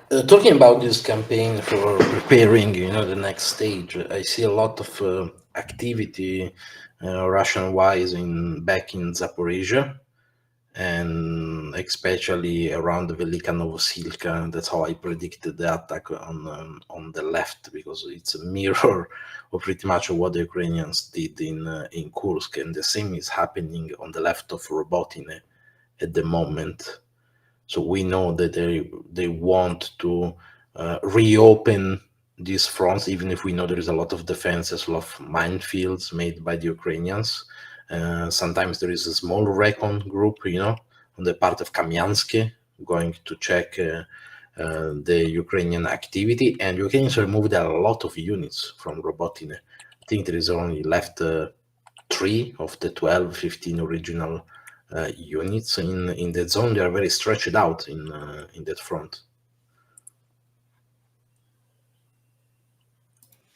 Talking about this campaign for preparing, the next stage, I see a lot of activity, Russian-wise, in back in Zaporozhya, and especially around the Velika Novosilka. That's how I predicted the attack on the left, because it's a mirror of pretty much what the Ukrainians did in Kursk, and the same is happening on the left of Robotnye at the moment. So we know that they want to reopen these fronts, even if we know there is a lot of defenses, a lot of minefields made by the Ukrainians. Sometimes there is a small recon group, on the part of Kamyansky, going to check the Ukrainian activity. And Ukrainians removed a lot of units from Robotine. I think there is only left 3 of the 12, 15 original units in that zone. They are very stretched out in that front.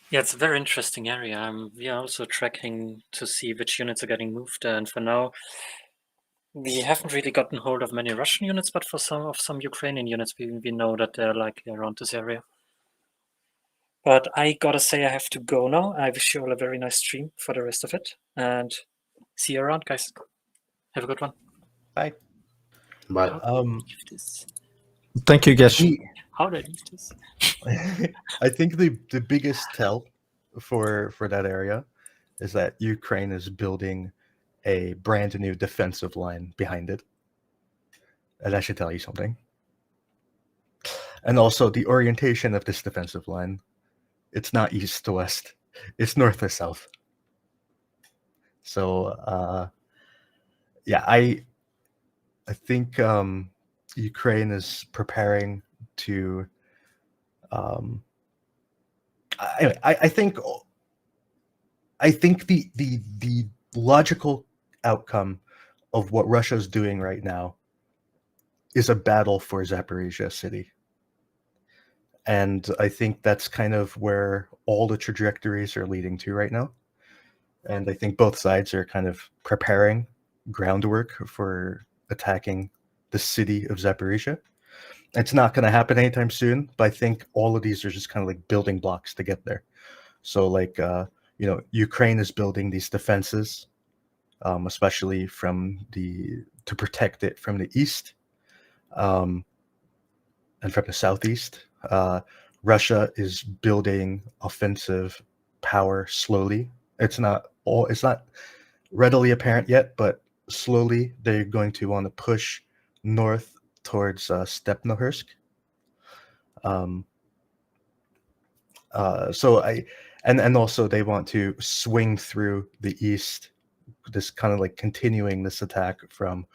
Yeah, it's a very interesting area. We are also tracking to see which units are getting moved, and for now, we haven't really gotten hold of many Russian units, but for some Ukrainian units, we know that they're likely around this area. But I gotta say, I have to go now. I wish you all a very nice stream for the rest of it, and see you around, guys. Have a good one. Bye. But Thank you, guys. How did I leave this? I think the biggest tell for that area is that Ukraine is building a brand new defensive line behind it. And that should tell you something. And also the orientation of this defensive line, it's not east to west, it's north to south. So yeah, I think Ukraine is preparing to anyway, I think the logical outcome of what Russia's doing right now is a battle for Zaporozhya city. And I think that's kind of where all the trajectories are leading to right now. And I think both sides are kind of preparing groundwork for attacking the city of Zaporozhya. It's not going to happen anytime soon, but I think all of these are just kind of like building blocks to get there. So like, Ukraine is building these defenses, especially to protect it from the east and from the southeast. Russia is building offensive power slowly. It's not readily apparent yet, but slowly they're going to want to push north towards Stepnohursk. And also they want to swing through the east, this kind of like continuing this attack from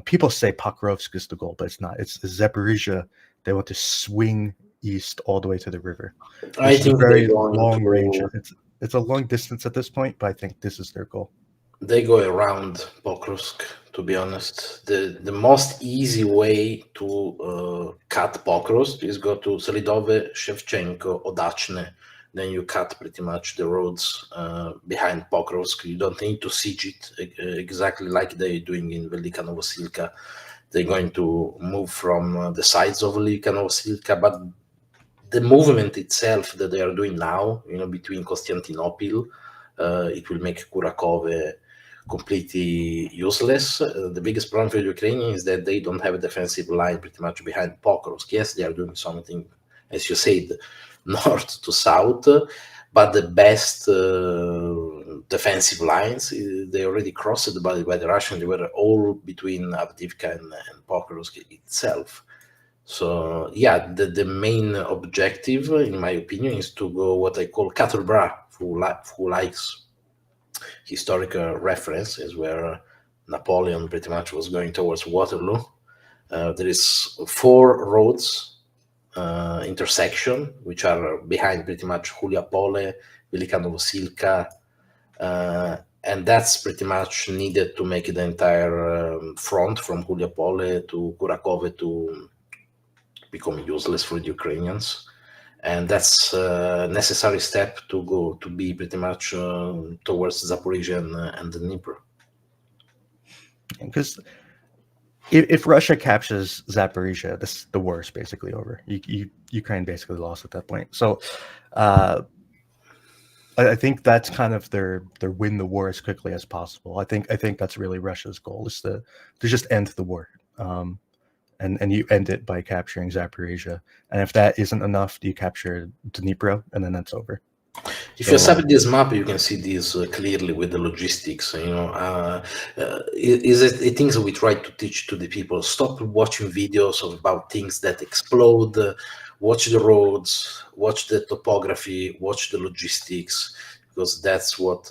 people say Pokrovsk is the goal, but it's not. It's Zaporozhya. They want to swing east all the way to the river. I think a very long range. It's a long distance at this point, but I think this is their goal. They go around Pokrovsk, to be honest. The most easy way to cut Pokrovsk is go to Selidove, Shevchenko, Odachne. Then you cut pretty much the roads behind Pokrovsk. You don't need to siege it exactly like they're doing in Velika Novosilka. They're going to move from the sides of Velika Novosilka, but the movement itself that they are doing now, between Constantinople, it will make Kurakove completely useless. The biggest problem for the Ukrainians is that they don't have a defensive line pretty much behind Pokrovsk. Yes, they are doing something, as you said, north to south, but the best defensive lines, they already crossed by the Russians. They were all between Avdiivka and Pokrovsk itself. So yeah, the main objective, in my opinion, is to go what I call Quatre Bras, who likes historical references, where Napoleon pretty much was going towards Waterloo. There is 4 roads intersection, which are behind pretty much Huliapole, Velika Novosilka, and that's pretty much needed to make the entire front from Huliapole to Kurakove to become useless for the Ukrainians. And that's a necessary step to go to be pretty much towards Zaporizhia and the Dnieper. Because if Russia captures Zaporozhya, the war is basically over. Ukraine basically lost at that point. So I think that's kind of their win the war as quickly as possible. I think that's really Russia's goal, is to just end the war. And you end it by capturing Zaporozhya. And if that isn't enough, you capture Dnipro, and then that's over. If you sub this map, you can see this clearly with the logistics. Is it things we try to teach to the people? Stop watching videos about things that explode. Watch the roads, watch the topography, watch the logistics, because that's what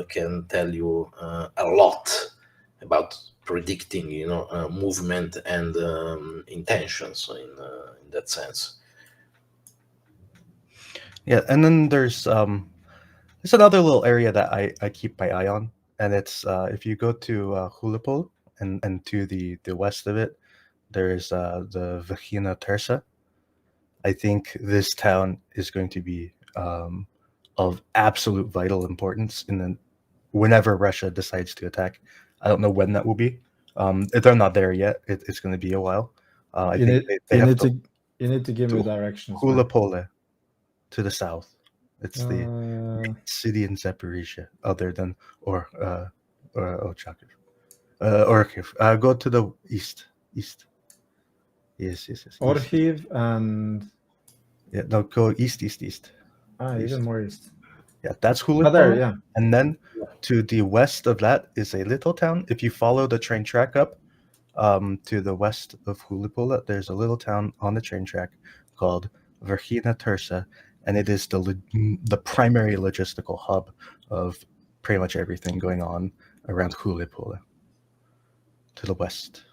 can tell you a lot about predicting, movement and intentions in that sense. Yeah, and then there's another little area that I keep my eye on, and it's if you go to Hulipol and to the west of it, there's the Vakhina Tersa. I think this town is going to be of absolute vital importance whenever Russia decides to attack. I don't know when that will be. They're not there yet. It's going to be a while. You need to give me directions. Hulipole to the south. It's the city in Zaporozhya, other than Orchakiv. Orchiv. Go to the east. Yes. Orchiv and... Yeah, no, go east. Even more east. Yeah, that's Hulipole. There, yeah. And then to the west of that is a little town. If you follow the train track up to the west of Hulipole, there's a little town on the train track called Vakhina Tersa, and it is the primary logistical hub of pretty much everything going on around Hulipole to the west.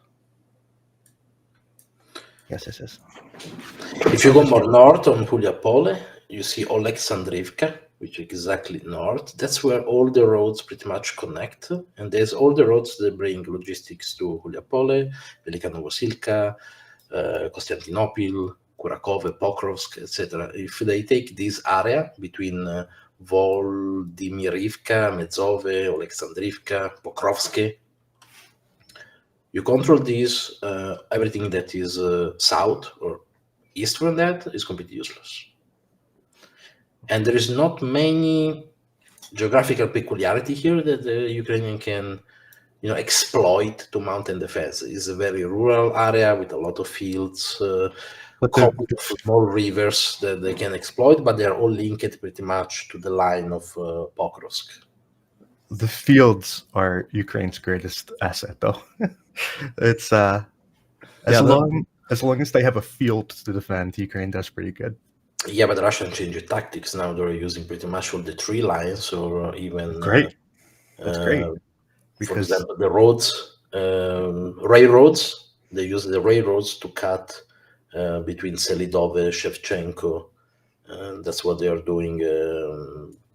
Yes. If you go more north on Huliapole, you see Oleksandrivka, which is exactly north. That's where all the roads pretty much connect, and there's all the roads that bring logistics to Huliapole, Velika Novosilka, Konstantinopil, Kurakove, Pokrovsk, etc. If they take this area between Voldimirivka, Medzove, Oleksandrivka, Pokrovsk, you control this, everything that is south or east from that is completely useless. And there is not many geographical peculiarity here that the Ukrainian can, exploit to mountain defense. It's a very rural area with a lot of fields, small rivers that they can exploit, but they're all linked pretty much to the line of Pokrovsk. The fields are Ukraine's greatest asset, though. It's as long as they have a field to defend, Ukraine does pretty good. Yeah, but the Russians changed tactics. Now they're using pretty much all the tree lines, or even That's great. Because, for example, the roads, railroads. They use the railroads to cut between Selidove, Shevchenko, and that's what they are doing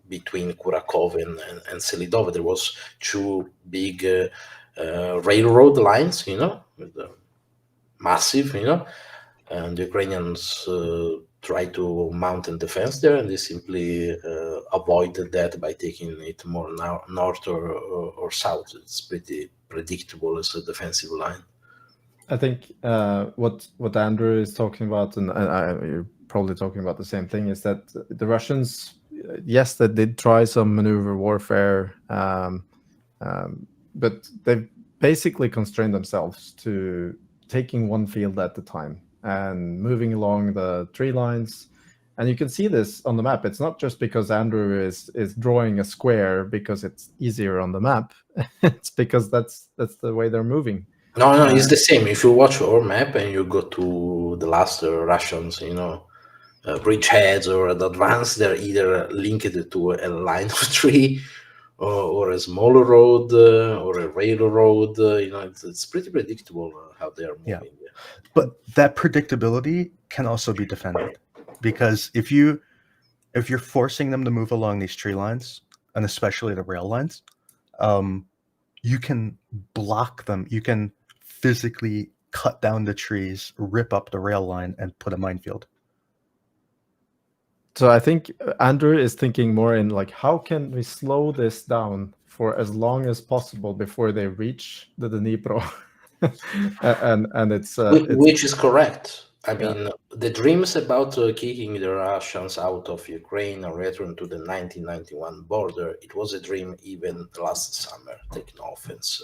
between Kurakov and Selidove. There was two big railroad lines, massive, and the Ukrainians try to mount and defense there, and they simply avoided that by taking it more north or south. It's pretty predictable as a defensive line. I think what Andrew is talking about, and you're probably talking about the same thing, is that the Russians, yes, they did try some maneuver warfare, but they've basically constrained themselves to taking one field at a time and moving along the tree lines. And you can see this on the map. It's not just because Andrew is drawing a square because it's easier on the map. It's because that's the way they're moving. No, it's the same. If you watch our map and you go to the last Russians, bridgeheads or advance, they're either linked to a line of tree or a smaller road or a railroad. It's pretty predictable how they are moving. Yeah. But that predictability can also be defended, because if you're forcing them to move along these tree lines, and especially the rail lines, you can block them. You can physically cut down the trees, rip up the rail line, and put a minefield. So I think Andrew is thinking more in how can we slow this down for as long as possible before they reach the Dnipro? and it's which is correct. I mean, the dreams about kicking the Russians out of Ukraine or return to the 1991 border, it was a dream even last summer, take no offense.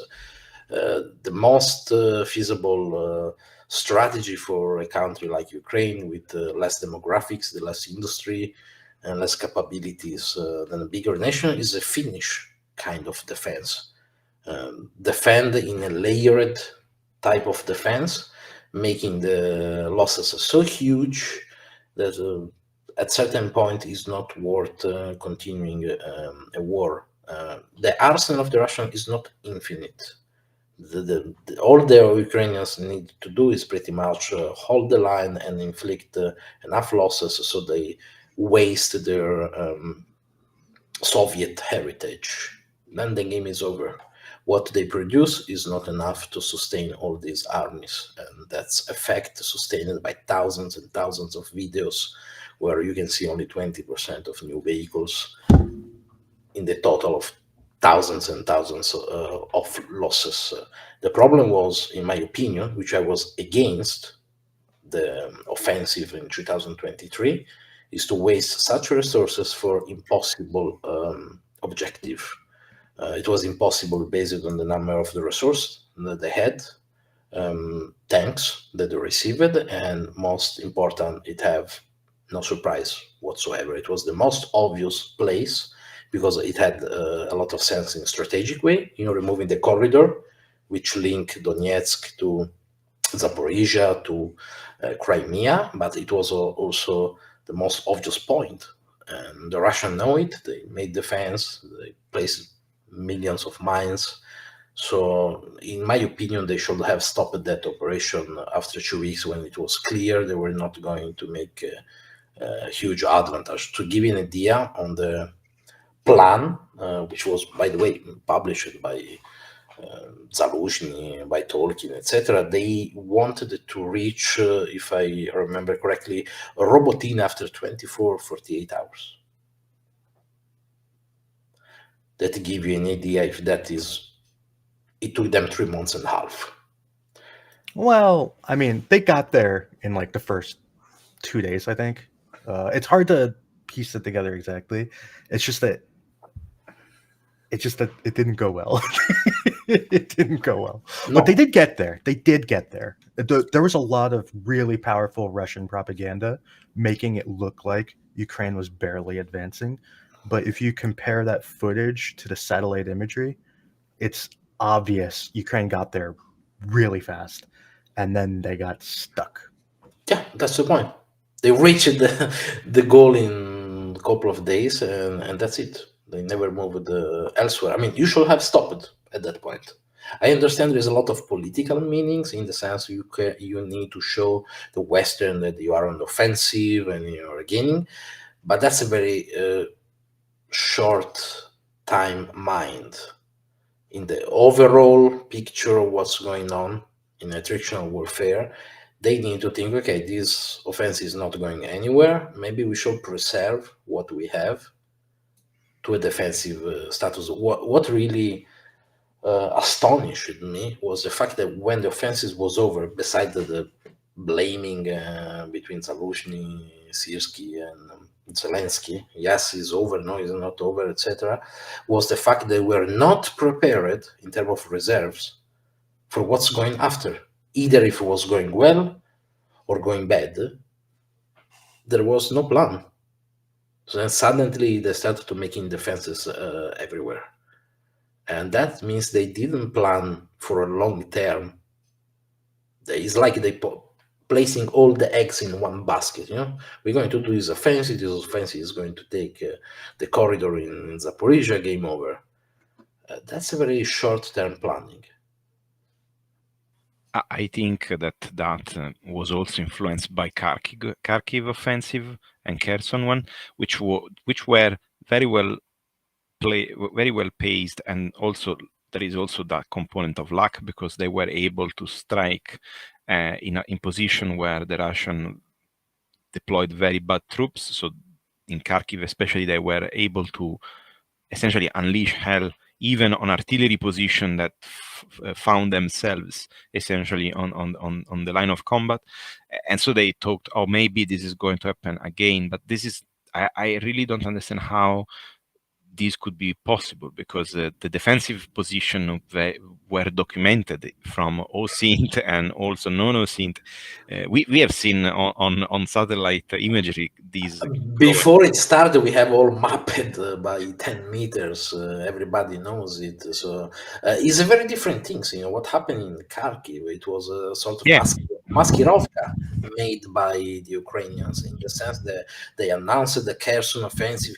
The most feasible strategy for a country like Ukraine with less demographics, the less industry, and less capabilities than a bigger nation is a Finnish kind of defense. Defend in a layered type of defense, making the losses so huge that at certain point is not worth continuing a war. The arsenal of the Russian is not infinite. All the Ukrainians need to do is pretty much hold the line and inflict enough losses so they waste their Soviet heritage. Then the game is over. What they produce is not enough to sustain all these armies, and that's a fact sustained by thousands and thousands of videos where you can see only 20% of new vehicles in the total of thousands and thousands of losses. The problem was, in my opinion, which I was against the offensive in 2023, is to waste such resources for impossible objective. It was impossible based on the number of the resource that they had, tanks that they received, and most important, it have no surprise whatsoever. It was the most obvious place because it had a lot of sense in a strategic way, removing the corridor which link Donetsk to Zaporozhya to Crimea, but it was also the most obvious point. And the Russians know it. They made defense. They placed millions of mines. So, in my opinion, they should have stopped that operation after 2 weeks when it was clear they were not going to make a huge advantage. To give you an idea on the plan, which was, by the way, published by Zaluzhny, by Tolkien, etc., they wanted to reach, if I remember correctly, Robotnye after 48 hours. That give you an idea if that is, it took them 3 months and a half. Well, I mean, they got there in like the first 2 days, I think. It's hard to piece it together exactly. It's just that it didn't go well. It didn't go well. No. But they did get there. They did get there. There was a lot of really powerful Russian propaganda making it look like Ukraine was barely advancing. But if you compare that footage to the satellite imagery, it's obvious Ukraine got there really fast. And then they got stuck. Yeah, that's the point. They reached the goal in a couple of days, and that's it. They never moved elsewhere. I mean, you should have stopped at that point. I understand there's a lot of political meanings in the sense you need to show the Western that you are on the offensive and you're gaining, but that's a very short time mind. In the overall picture of what's going on in attritional warfare, they need to think, okay, this offense is not going anywhere. Maybe we should preserve what we have to a defensive status. What really astonished me was the fact that when the offensive was over, besides the blaming between Zaluzhny, Syrskyi, and Zelensky, yes, it's over, no, it's not over, etc., was the fact they were not prepared in terms of reserves for what's going after. Either if it was going well or going bad, there was no plan. So then suddenly they started to making defenses everywhere. And that means they didn't plan for a long term. It's like they placing all the eggs in one basket. We're going to do this offensive. This offensive is going to take the corridor in Zaporozhya, game over. That's a very short-term planning. I think that was also influenced by Kharkiv offensive and Kherson one, which were very well paced, and also there is also that component of luck because they were able to strike in position where the Russian deployed very bad troops. So in Kharkiv especially, they were able to essentially unleash hell even on artillery position that found themselves essentially on the line of combat. And so they talked, oh, maybe this is going to happen again. But this is, I really don't understand how this could be possible, because the defensive position were documented from OSINT and also non-OSINT. We have seen on satellite imagery these. Before it started, we have all mapped by 10 meters. Everybody knows it. So it's a very different things. What happened in Kharkiv, it was a sort of maskirovka made by the Ukrainians, in the sense that they announced the Kherson offensive,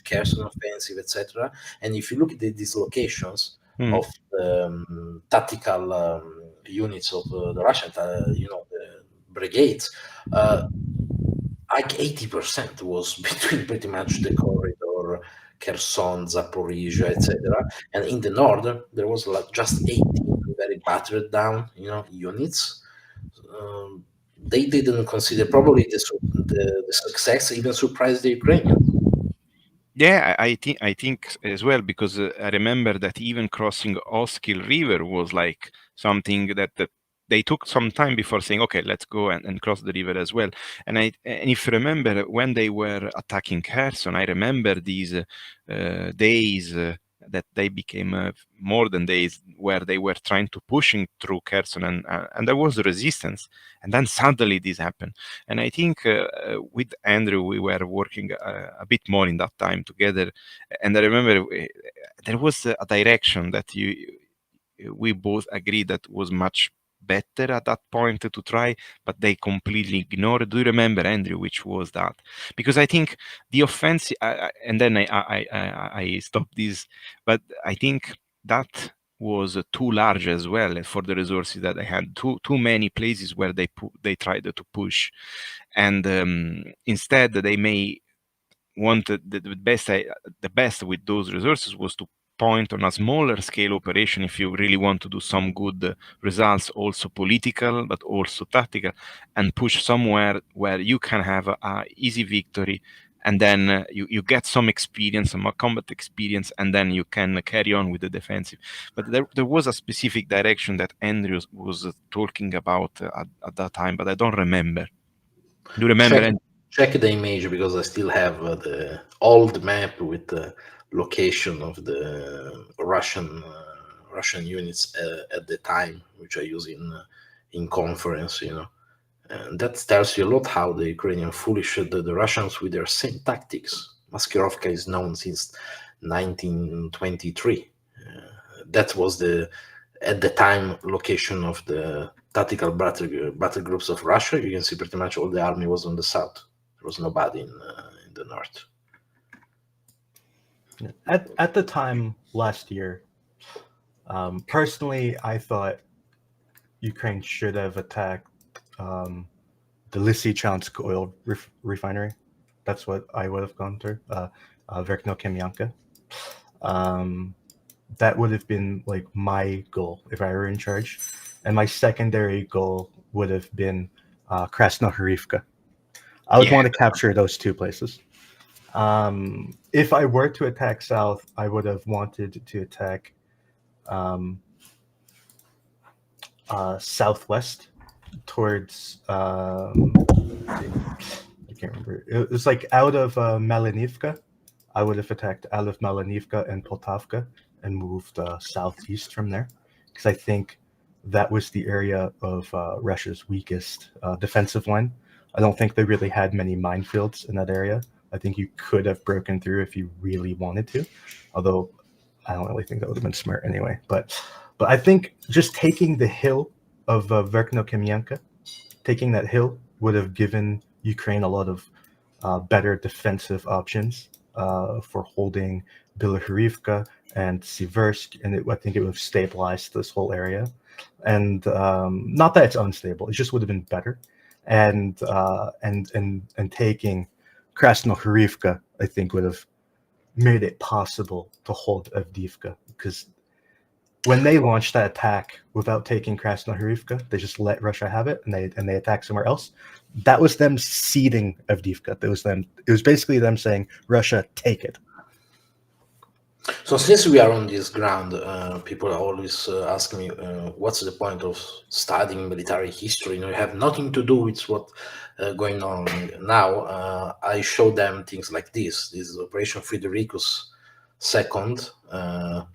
etc. And if you look at the dislocations of the tactical units of the Russian, the brigades, like 80% was between pretty much the corridor, Kherson, Zaporozhya, etc. And in the north, there was like just 18 very battered down, units. They didn't consider, probably the success even surprised the Ukrainians. Yeah, I think as well, because I remember that even crossing Oskil River was like something that they took some time before saying, okay, let's go and cross the river as well. And if you remember when they were attacking Kherson, I remember these days that they became more than days where they were trying to pushing through Kherson, and there was resistance, and then suddenly this happened. And I think with Andrew we were working a bit more in that time together, and I remember there was a direction that we both agreed that was much better at that point to try, but they completely ignored. Do you remember, Andrew, which was that? Because I think the offensive, and then I stopped this, but I think that was too large as well for the resources that they had. Too many places where they tried to push, and instead they may wanted the best with those resources was to point on a smaller scale operation if you really want to do some good results, also political but also tactical, and push somewhere where you can have a easy victory, and then you get some experience, some combat experience, and then you can carry on with the defensive. But there was a specific direction that Andrew was talking about at that time, but I don't remember. Do you remember? Check the image, because I still have the old map with the location of the Russian units at the time, which I use in conference, and that tells you a lot how the Ukrainian foolish the Russians with their same tactics. Maskirovka is known since 1923. That was at the time location of the tactical battle groups of Russia. You can see pretty much all the army was on the south. There was nobody in the north. At the time last year, personally, I thought Ukraine should have attacked the Lysychansk oil refinery. That's what I would have gone through. Verkno-Kamyanka. That would have been like my goal if I were in charge, and my secondary goal would have been Krasnohorivka. I would want to capture those two places. If I were to attack south, I would have wanted to attack southwest towards I can't remember. It was like out of Malinivka. I would have attacked out of Malinivka and Poltavka and moved southeast from there, because I think that was the area of Russia's weakest defensive line. I don't think they really had many minefields in that area. I think you could have broken through if you really wanted to, although I don't really think that would have been smart anyway. But I think just taking the hill of Verkno-Kamyanka, taking that hill would have given Ukraine a lot of better defensive options for holding Bilohorivka and Siversk, and I think it would have stabilized this whole area. And not that it's unstable, it just would have been better. And taking Krasnohorivka, I think, would have made it possible to hold Avdiivka, because when they launched that attack without taking Krasnohorivka, they just let Russia have it, and they attacked somewhere else. That was them ceding Avdiivka. It was basically them saying, Russia, take it. So since we are on this ground, people are always asking me, what's the point of studying military history? You have nothing to do with what going on now. I show them things like this. This is Operation Friderikus II,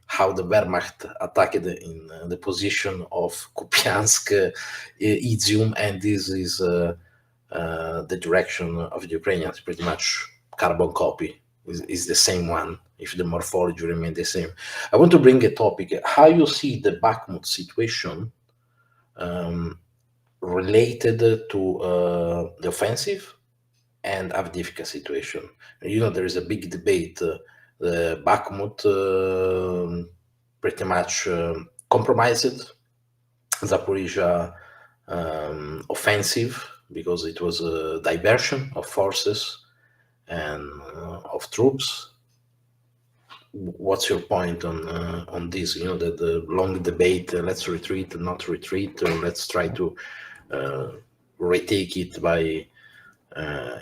how the Wehrmacht attacked in the position of Kupiansk, Izium, and this is the direction of the Ukrainians, pretty much carbon copy. Is the same one if the morphology remain the same. I want to bring a topic, how you see the Bakhmut situation related to the offensive and Avdiivka situation. There is a big debate. The Bakhmut pretty much compromised Zaporozhya offensive because it was a diversion of forces and of troops. What's your point on this? The long debate. Let's retreat, not retreat, or let's try to retake it by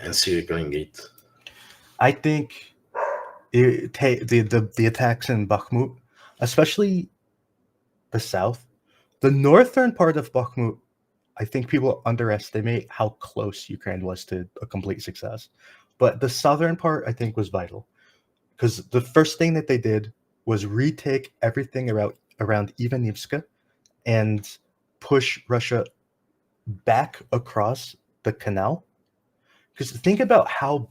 encircling it. I think the attacks in Bakhmut, especially the south, the northern part of Bakhmut, I think people underestimate how close Ukraine was to a complete success. But the southern part, I think, was vital. Because the first thing that they did was retake everything around Ivanivska and push Russia back across the canal. Because think about how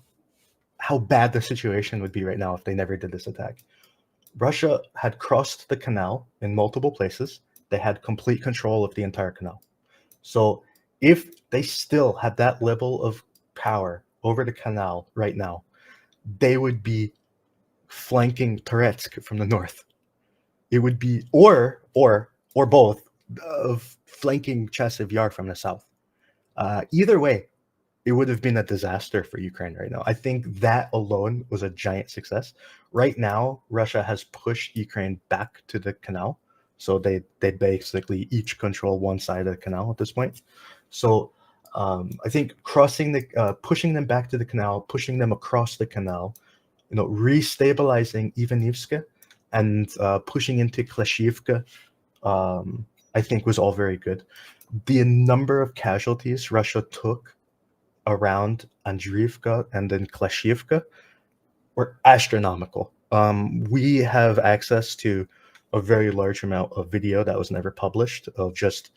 bad the situation would be right now if they never did this attack. Russia had crossed the canal in multiple places. They had complete control of the entire canal. So if they still had that level of power over the canal right now, they would be flanking Toretsk from the north. It would be or both of flanking Chasiv Yar from the south. Either way, it would have been a disaster for Ukraine right now. I think that alone was a giant success. Right now, Russia has pushed Ukraine back to the canal, so they basically each control one side of the canal at this point. So I think pushing them back to the canal, pushing them across the canal, restabilizing Ivanivska and pushing into Klashivka, I think was all very good. The number of casualties Russia took around Andriivka and then Klashivka were astronomical. We have access to a very large amount of video that was never published of just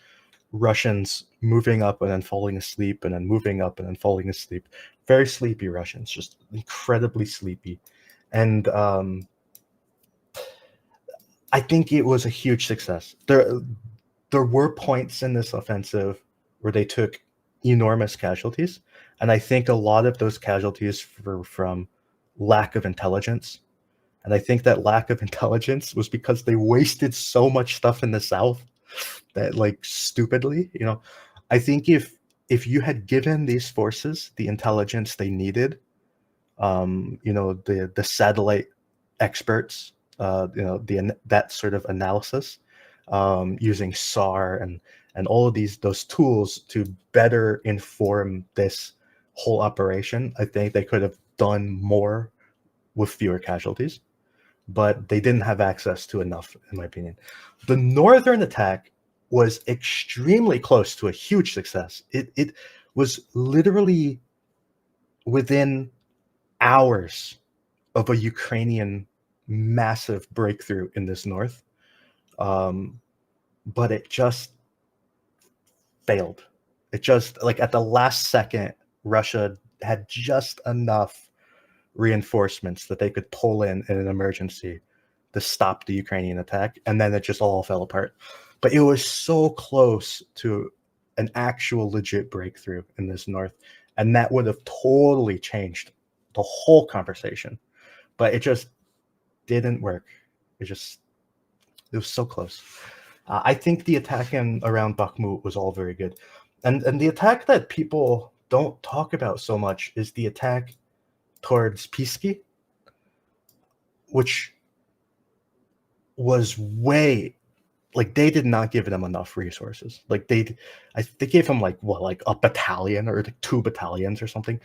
Russians moving up and then falling asleep and then moving up and then falling asleep. Very sleepy Russians, just incredibly sleepy. And I think it was a huge success. There were points in this offensive where they took enormous casualties, and I think a lot of those casualties were from lack of intelligence. And I think that lack of intelligence was because they wasted so much stuff in the south that, stupidly, I think if you had given these forces the intelligence they needed, the satellite experts, that sort of analysis, using SAR and all of those tools to better inform this whole operation, I think they could have done more with fewer casualties, but they didn't have access to enough, in my opinion. The northern attack was extremely close to a huge success. It was literally within hours of a Ukrainian massive breakthrough in this north, but it just failed. It just, at the last second, Russia had just enough reinforcements that they could pull in an emergency to stop the Ukrainian attack, and then it just all fell apart. But it was so close to an actual legit breakthrough in this north, and that would have totally changed the whole conversation. But it just didn't work. It was so close. I think the attack around Bakhmut was all very good. And the attack that people don't talk about so much is the attack towards Pisky, which was they did not give them enough resources. They gave them a battalion or 2 battalions or something.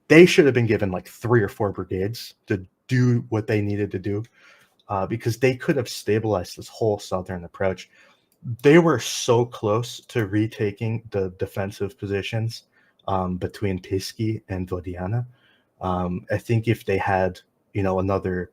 They should have been given 3 or 4 brigades to do what they needed to do. because they could have stabilized this whole southern approach. They were so close to retaking the defensive positions between Pisky and Vodiana. I think if they had, another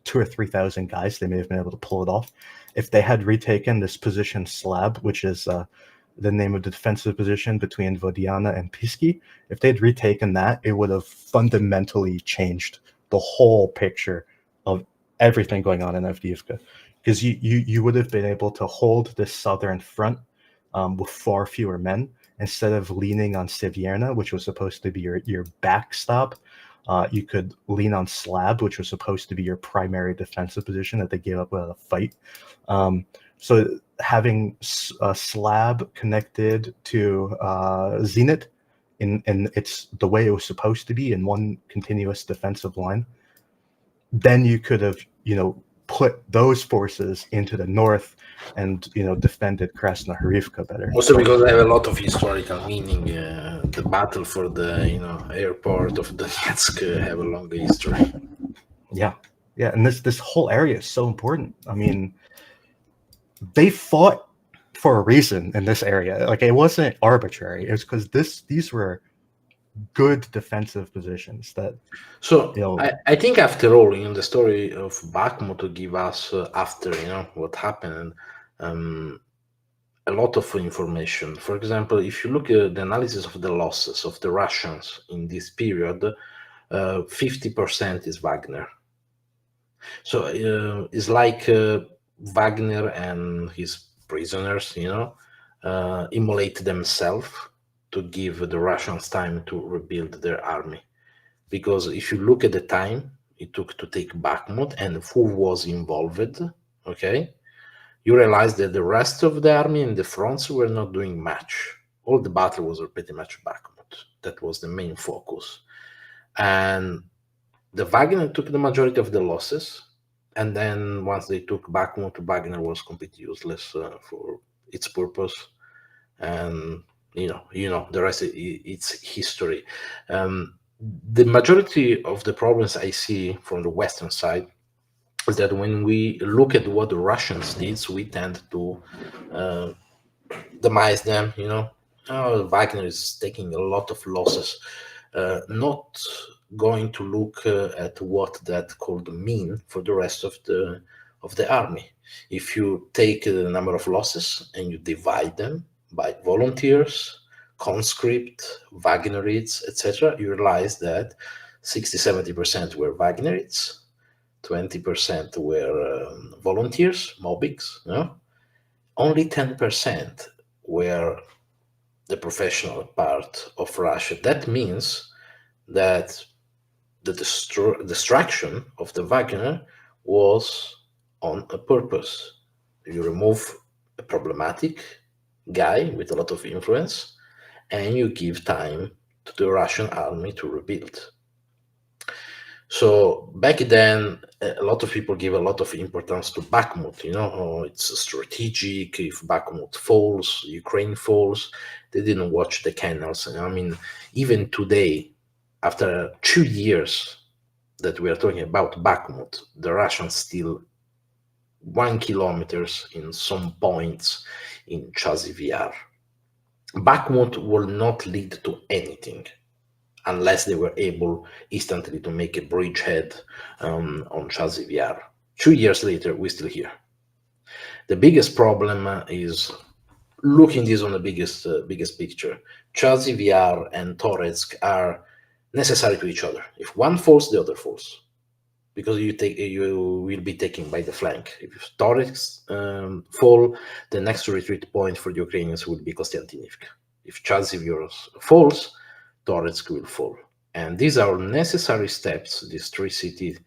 2,000 or 3,000 guys, they may have been able to pull it off. If they had retaken this position Slab, which is the name of the defensive position between Vodiana and Pisky, if they'd retaken that, it would have fundamentally changed the whole picture of everything going on in Avdiivka, because you would have been able to hold this southern front with far fewer men, instead of leaning on Sevierna, which was supposed to be your backstop. You could lean on Slab, which was supposed to be your primary defensive position that they gave up without a fight. So having Slab connected to Zenit in it's the way it was supposed to be in one continuous defensive line, then you could have put those forces into the north and defended Krasnohorivka better. Also because they have a lot of historical meaning. The battle for the airport of Donetsk have a long history. Yeah, and this whole area is so important. I mean, they fought for a reason in this area. Like, it wasn't arbitrary. It was because these were good defensive positions that. So I think after all, the story of Bakhmut to give us after what happened, a lot of information. For example, if you look at the analysis of the losses of the Russians in this period, 50% is Wagner. So it's like Wagner and his prisoners, immolate themselves to give the Russians time to rebuild their army. Because if you look at the time it took to take Bakhmut and who was involved, okay, you realize that the rest of the army and the fronts were not doing much. All the battle was pretty much Bakhmut. That was the main focus. And the Wagner took the majority of the losses. And then once they took Bakhmut, Wagner was completely useless for its purpose. And the rest, it's history. The majority of the problems I see from the Western side is that when we look at what the Russians did, we tend to demise them. Wagner is taking a lot of losses, not going to look at what that could mean for the rest of the army. If you take the number of losses and you divide them by volunteers, conscript, Wagnerites, etc., you realize that 60-70% were Wagnerites, 20% were volunteers, mobiks. Only 10% were the professional part of Russia. That means that the destruction of the Wagner was on a purpose. You remove a problematic guy with a lot of influence, and you give time to the Russian army to rebuild. So back then, a lot of people give a lot of importance to Bakhmut. It's strategic. If Bakhmut falls, Ukraine falls. They didn't watch the canals. I mean, even today, after 2 years that we are talking about Bakhmut, the Russians still 1 kilometer in some points in Chasiv. Bakhmut will not lead to anything unless they were able instantly to make a bridgehead on Chasiv. 2 years later, we're still here. The biggest problem is looking this on the biggest picture. Chasiv and Toretsk are necessary to each other. If one falls, the other falls, because you will be taken by the flank. If Toretsk fall, the next retreat point for the Ukrainians will be Kostiantynivka. If Chasiv falls, Toretsk will fall. And these are necessary steps, these three cities,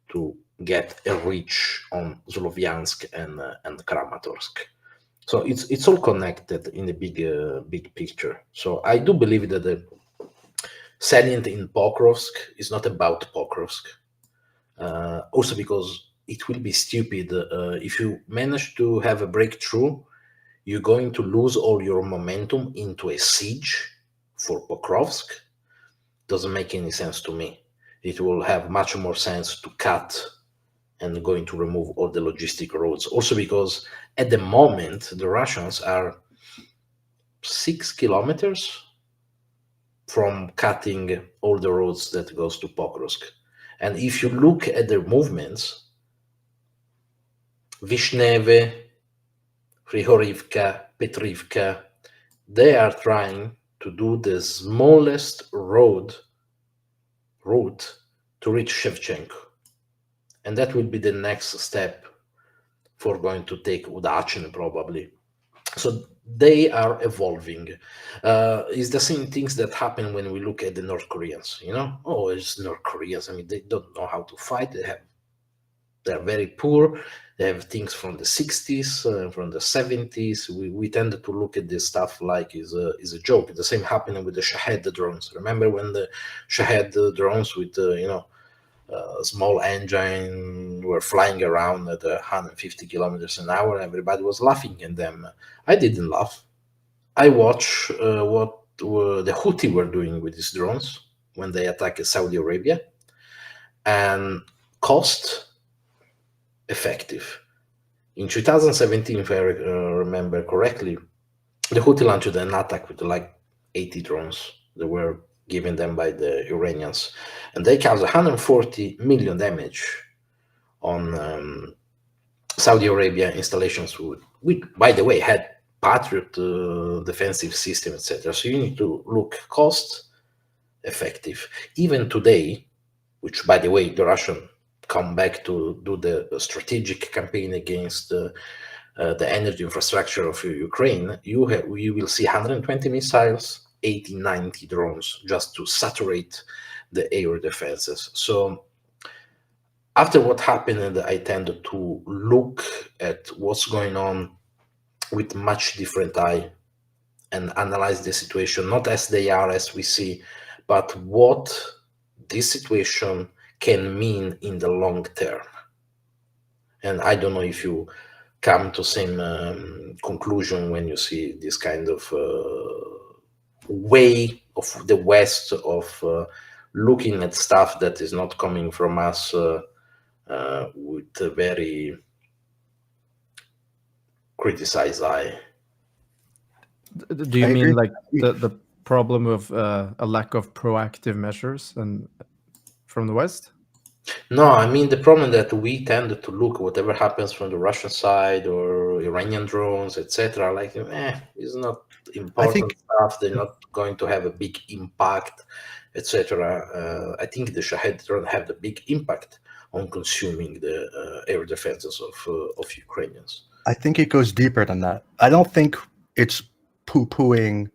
to get a reach on Zlovyansk and Kramatorsk. So it's all connected in the big picture. So I do believe that the salient in Pokrovsk is not about Pokrovsk. Also because it will be stupid if you manage to have a breakthrough, you're going to lose all your momentum into a siege for Pokrovsk. Doesn't make any sense to me. It will have much more sense to cut and going to remove all the logistic roads. Also because at the moment, the Russians are 6 kilometers from cutting all the roads that goes to Pokrovsk. And if you look at their movements, Vishneve, Hrihorivka, Petrivka, they are trying to do the smallest route to reach Shevchenko. And that will be the next step for going to take Udachin probably. So they are evolving. It's the same things that happen when we look at the North Koreans, Oh, it's North Koreans. I mean, they don't know how to fight. They're very poor. They have things from the 60s, from the 70s. We tend to look at this stuff like is a joke. The same happening with the Shahed drones. Remember when the Shahed drones with small engine were flying around at 150 kilometers an hour? Everybody was laughing at them. I didn't laugh. I watched what the Houthi were doing with these drones when they attacked Saudi Arabia, and cost effective. In 2017, if I remember correctly, the Houthi launched an attack with like 80 drones that were given them by the Iranians, and they caused 140 million damage on Saudi Arabia installations, which, by the way, had Patriot defensive system, etc. So you need to look cost effective. Even today, which, by the way, the Russian come back to do the strategic campaign against the energy infrastructure of Ukraine, you will see 120 missiles, 80, 90 drones just to saturate the air defenses. So after what happened, I tend to look at what's going on with much different eye and analyze the situation, not as they are, as we see, but what this situation can mean in the long term. And I don't know if you come to same conclusion when you see this kind of way of the West of looking at stuff that is not coming from us with a very criticized eye. Do you I mean agree. like the problem of a lack of proactive measures and from the West? No, I mean the problem that we tend to look whatever happens from the Russian side or Iranian drones, etc. Like, it's not important stuff. They're not going to have a big impact, etc. I think the Shahed drone have the big impact on consuming the air defenses of Ukrainians. I think it goes deeper than that. I don't think it's poo-pooing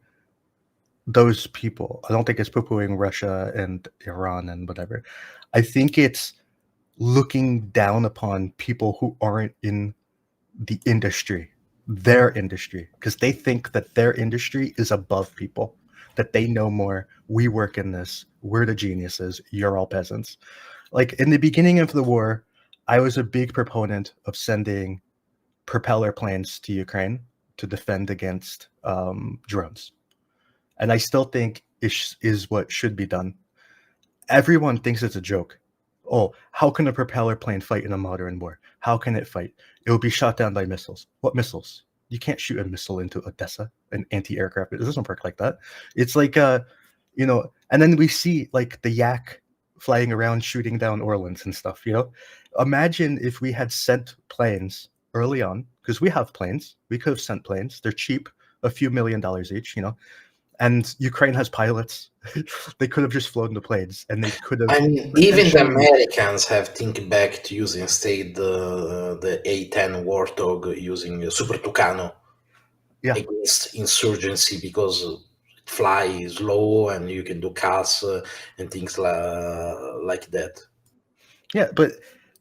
those people. I don't think it's poo-pooing Russia and Iran and whatever. I think it's looking down upon people who aren't in the industry, their industry, because they think that their industry is above people, that they know more. We work in this. We're the geniuses. You're all peasants. Like in the beginning of the war, I was a big proponent of sending propeller planes to Ukraine to defend against drones. And I still think is what should be done. Everyone thinks it's a joke. Oh, how can a propeller plane fight in a modern war? How can it fight? It will be shot down by missiles. What missiles? You can't shoot a missile into Odessa, an anti-aircraft. It doesn't work like that. It's like, and then we see like the Yak flying around shooting down Orleans and stuff, Imagine if we had sent planes early on, because we have planes. We could have sent planes. They're cheap, a few $1 million each, and Ukraine has pilots. They could have just flown the planes, and they could have. I mean, even the Americans have think back to using instead the A-10 Warthog using Super Tucano against insurgency, because it flies low and you can do CAS and things like that. Yeah, but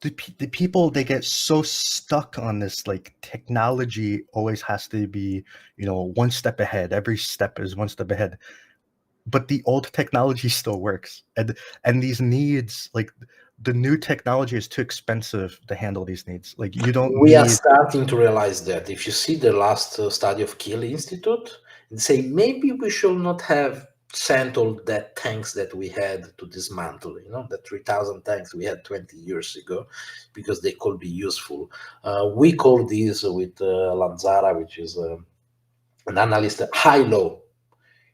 the people, they get so stuck on this, like technology always has to be, one step ahead. Every step is one step ahead. But the old technology still works. And these needs, like the new technology is too expensive to handle these needs. Like we are starting to realize that. If you see the last study of Kiel Institute, they say maybe we should not have sent all that tanks that we had to dismantle, the 3,000 tanks we had 20 years ago, because they could be useful. We call these with Lanzara, which is an analyst, high-low.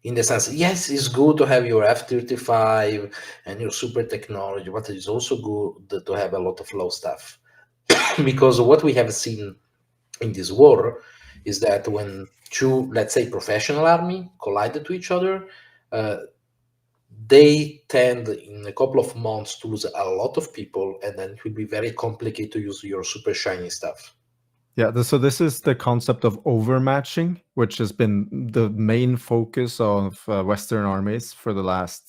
In the sense, yes, it's good to have your F-35 and your super technology, but it's also good to have a lot of low stuff. Because what we have seen in this war is that when two, let's say, professional army collide to each other, they tend in a couple of months to lose a lot of people, and then it will be very complicated to use your super shiny stuff. Yeah, so this is the concept of overmatching, which has been the main focus of Western armies for the last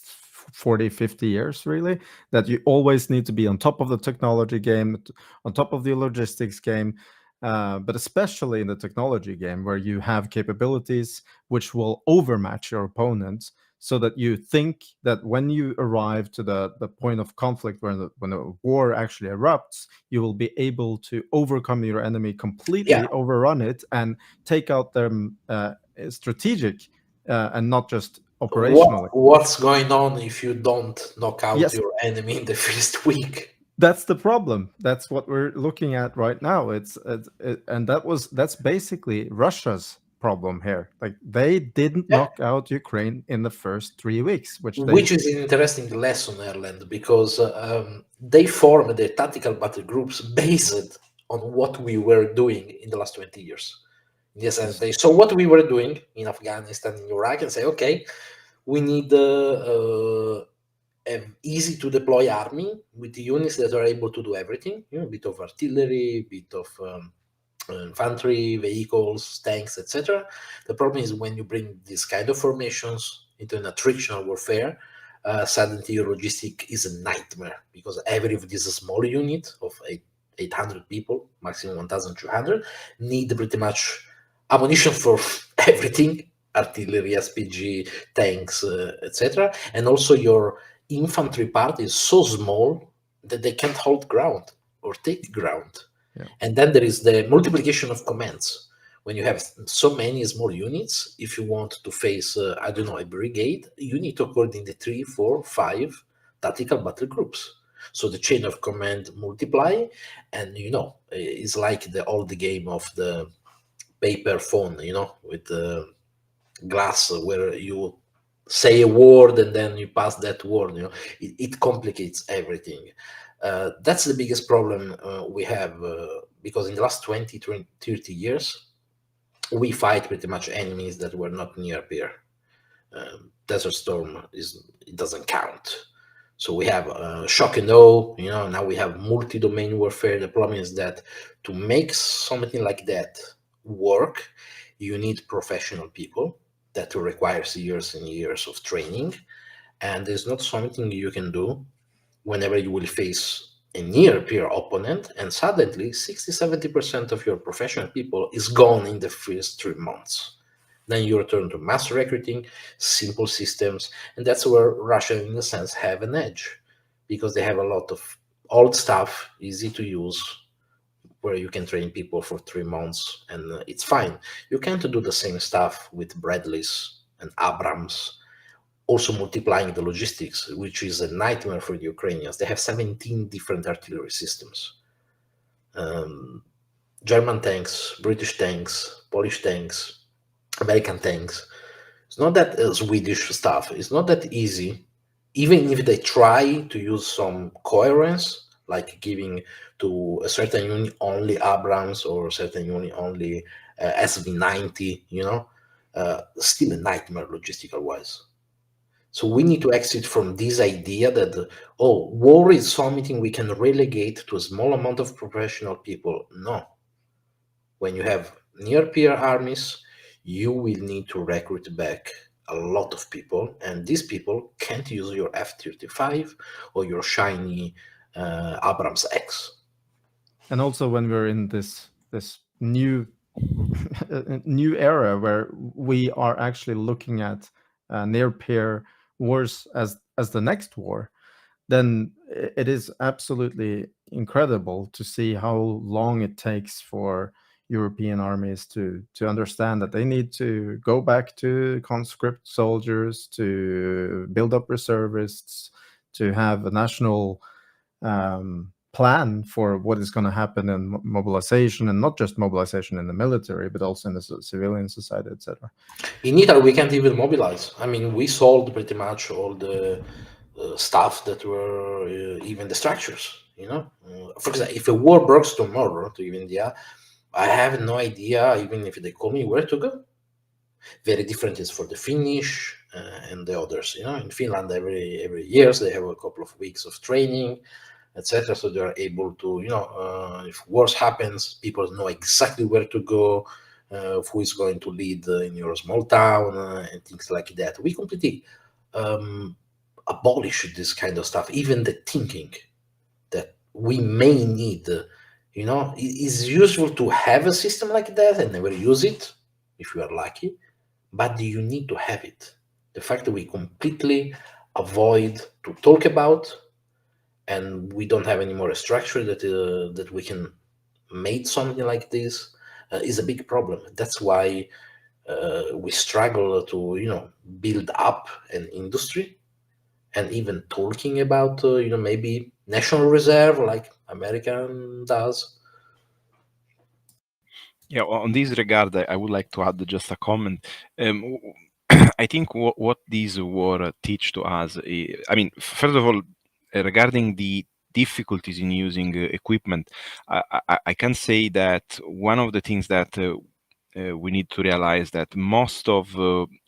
40, 50 years, really, that you always need to be on top of the technology game, on top of the logistics game, but especially in the technology game, where you have capabilities which will overmatch your opponents, so that you think that when you arrive to the point of conflict, when a war actually erupts, you will be able to overcome your enemy completely, overrun it, and take out them strategic and not just operationally. What's going on if you don't knock out your enemy in the first week? That's the problem. That's what we're looking at right now. And that's basically Russia's problem here. Like, they didn't knock out Ukraine in the first 3 weeks, which is an interesting lesson, Erlend, because they formed their tactical battle groups based on what we were doing in the last 20 years. In the sense, they saw what we were doing in Afghanistan, in Iraq, and say, okay, we need an easy to deploy army with units that are able to do everything, a bit of artillery, a bit of infantry, vehicles, tanks, etc. The problem is when you bring these kind of formations into an attritional warfare, suddenly your logistic is a nightmare, because every of these small unit of 800 people, maximum 1,200, need pretty much ammunition for everything, artillery, SPG, tanks, etc. And also your infantry part is so small that they can't hold ground or take ground. Yeah. And then there is the multiplication of commands. When you have so many small units, if you want to face, a brigade, you need to coordinate 3, 4, 5 tactical battle groups. So the chain of command multiply, and it's like the old game of the paper phone, with the glass, where you say a word and then you pass that word. It complicates everything. That's the biggest problem we have, because in the last 20, 30 years, we fight pretty much enemies that were not near peer. Desert Storm it doesn't count. So we have shock and awe, now we have multi-domain warfare. The problem is that to make something like that work, you need professional people. That requires years and years of training, and there's not something you can do whenever you will face a near peer opponent, and suddenly 60-70% of your professional people is gone in the first 3 months. Then you return to mass recruiting, simple systems, and that's where Russia, in a sense, have an edge, because they have a lot of old stuff, easy to use, where you can train people for 3 months and it's fine. You can't do the same stuff with Bradleys and Abrams, also multiplying the logistics, which is a nightmare for the Ukrainians. They have 17 different artillery systems. German tanks, British tanks, Polish tanks, American tanks. It's not that Swedish stuff. It's not that easy. Even if they try to use some coherence, like giving to a certain unit only Abrams or a certain unit only SV90, still a nightmare logistical wise. So we need to exit from this idea that, war is something we can relegate to a small amount of professional people. No. When you have near peer armies, you will need to recruit back a lot of people, and these people can't use your F-35 or your shiny Abrams X. And also, when we're in this new new era where we are actually looking at near peer wars as the next war, then it is absolutely incredible to see how long it takes for European armies to understand that they need to go back to conscript soldiers, to build up reservists, to have a national plan for what is going to happen in mobilization, and not just mobilization in the military, but also in the civilian society, etc. In Italy, we can't even mobilize. I mean, we sold pretty much all the stuff that were even the structures. For example, if a war breaks tomorrow to India, I have no idea, even if they call me, where to go. Very different is for the Finnish and the others. In Finland, every year they have a couple of weeks of training, etc. So they are able to, if wars happens, people know exactly where to go, who is going to lead in your small town, and things like that. We completely abolish this kind of stuff. Even the thinking that we may need, it is useful to have a system like that and never use it, if you are lucky, but you need to have it. The fact that we completely avoid to talk about, and we don't have any more a structure that we can make something like this is a big problem. That's why we struggle to build up an industry, and even talking about maybe national reserve like American does. Yeah, on this regard, I would like to add just a comment. I think what this war teach to us, I mean, first of all, regarding the difficulties in using equipment, I can say that one of the things that we need to realize that most of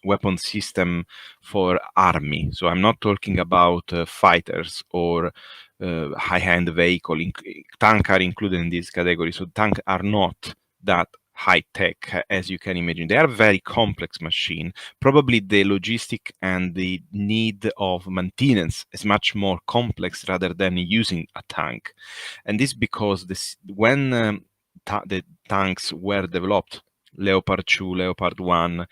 weapon system for army, so I'm not talking about fighters or high-end vehicle, tank are included in this category, so tank are not that high tech as you can imagine. They are very complex machine. Probably the logistic and the need of maintenance is much more complex rather than using a tank. And this because when the tanks were developed, Leopard 2, Leopard 1,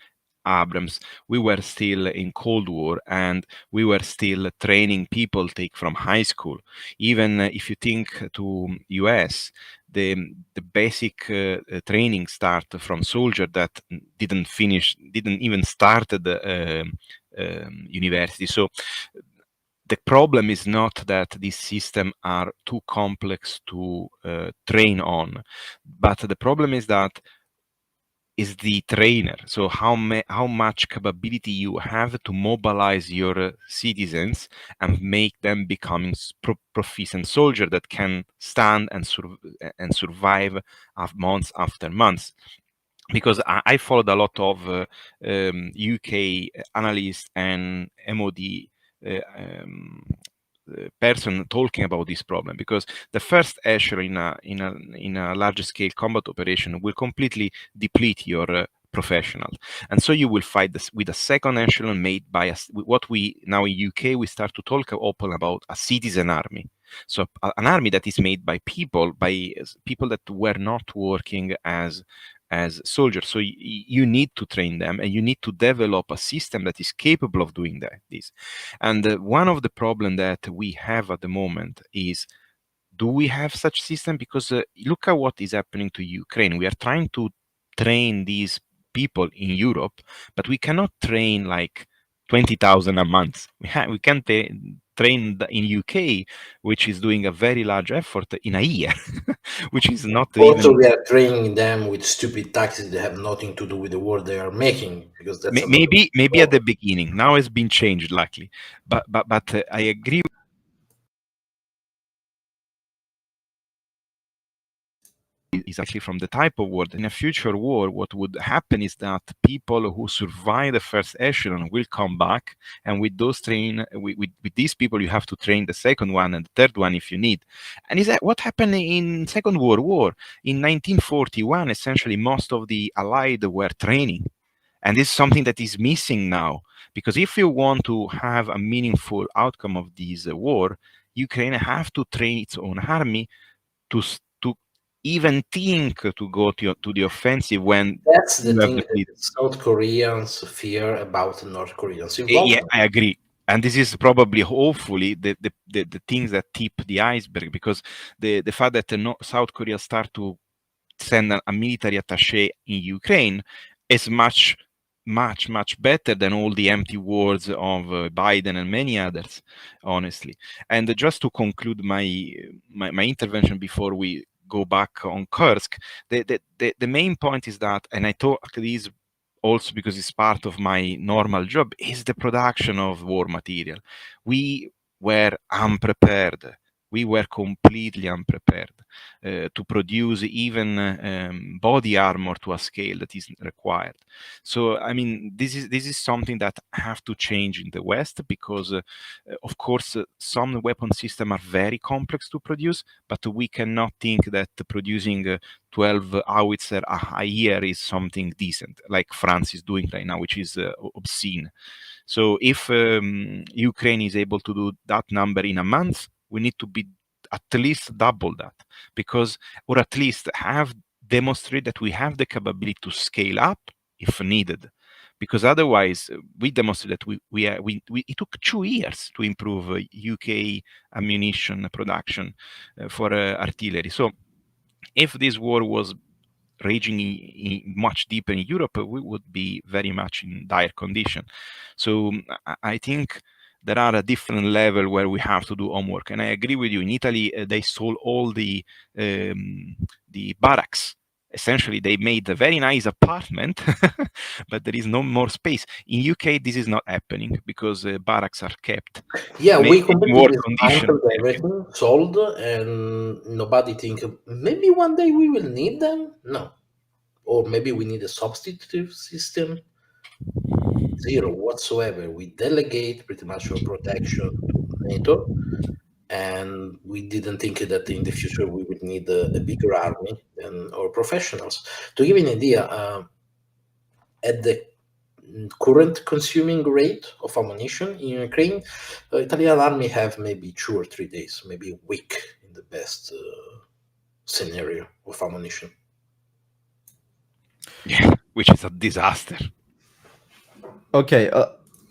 Abrams, we were still in Cold War, and we were still training people take from high school. Even if you think to US, the basic training start from soldier that didn't even start the university. So the problem is not that these systems are too complex to train on, but the problem is that is the trainer. So how much capability you have to mobilize your citizens and make them becoming proficient soldier that can stand and survive months after months. Because I followed a lot of UK analysts and MOD person talking about this problem, because the first echelon in a large scale combat operation will completely deplete your professionals, and so you will fight this with a second echelon made by what we now in UK we start to talk open about a citizen army. So an army that is made by people that were not working as soldiers. So you need to train them, and you need to develop a system that is capable of doing this. And one of the problems that we have at the moment is, do we have such system? Because look at what is happening to Ukraine. We are trying to train these people in Europe, but we cannot train like 20,000 a month. We can't train in UK, which is doing a very large effort in a year, which is not Also, even... we are training them with stupid taxes that have nothing to do with the war they are making, because that's maybe at the beginning. Now it's been changed, luckily. But I agree. Is actually from the type of war. In a future war, what would happen is that people who survive the first echelon will come back, and with those with these people, you have to train the second one and the third one if you need. And is that what happened in Second World War? In 1941, essentially most of the Allied were training, and this is something that is missing now. Because if you want to have a meaningful outcome of this war, Ukraine have to train its own army to even think to go to the offensive when that's the thing that South Koreans fear about North Koreans involvement. Yeah, I agree. And this is probably, hopefully, the things that tip the iceberg, because the fact that South Korea start to send a military attaché in Ukraine is much better than all the empty words of Biden and many others, honestly. And just to conclude my intervention before we go back on Kursk, the main point is that, and I talk this also because it's part of my normal job, is the production of war material. We were unprepared. We were completely unprepared to produce even body armor to a scale that is required. So, I mean, this is something that have to change in the West, because, of course, some weapon systems are very complex to produce, but we cannot think that producing 12 howitzer a year is something decent, like France is doing right now, which is obscene. So if Ukraine is able to do that number in a month, we need to be at least double that, because, or at least have demonstrate that we have the capability to scale up if needed. Because otherwise, we demonstrate that it took 2 years to improve UK ammunition production for artillery. So if this war was raging much deeper in Europe, we would be very much in dire condition. So I think there are a different level where we have to do homework. And I agree with you. In Italy, they sold all the barracks. Essentially, they made a very nice apartment, but there is no more space. In UK, this is not happening because barracks are kept. Yeah, we completely condition. Everything sold, and nobody think maybe one day we will need them. No, or maybe we need a substitute system. Zero whatsoever. We delegate pretty much our protection to NATO, and we didn't think that in the future we would need a bigger army than our professionals. To give you an idea, at the current consuming rate of ammunition in Ukraine, Italian army have maybe 2 or 3 days, maybe a week in the best scenario of ammunition. Yeah, which is a disaster. Okay,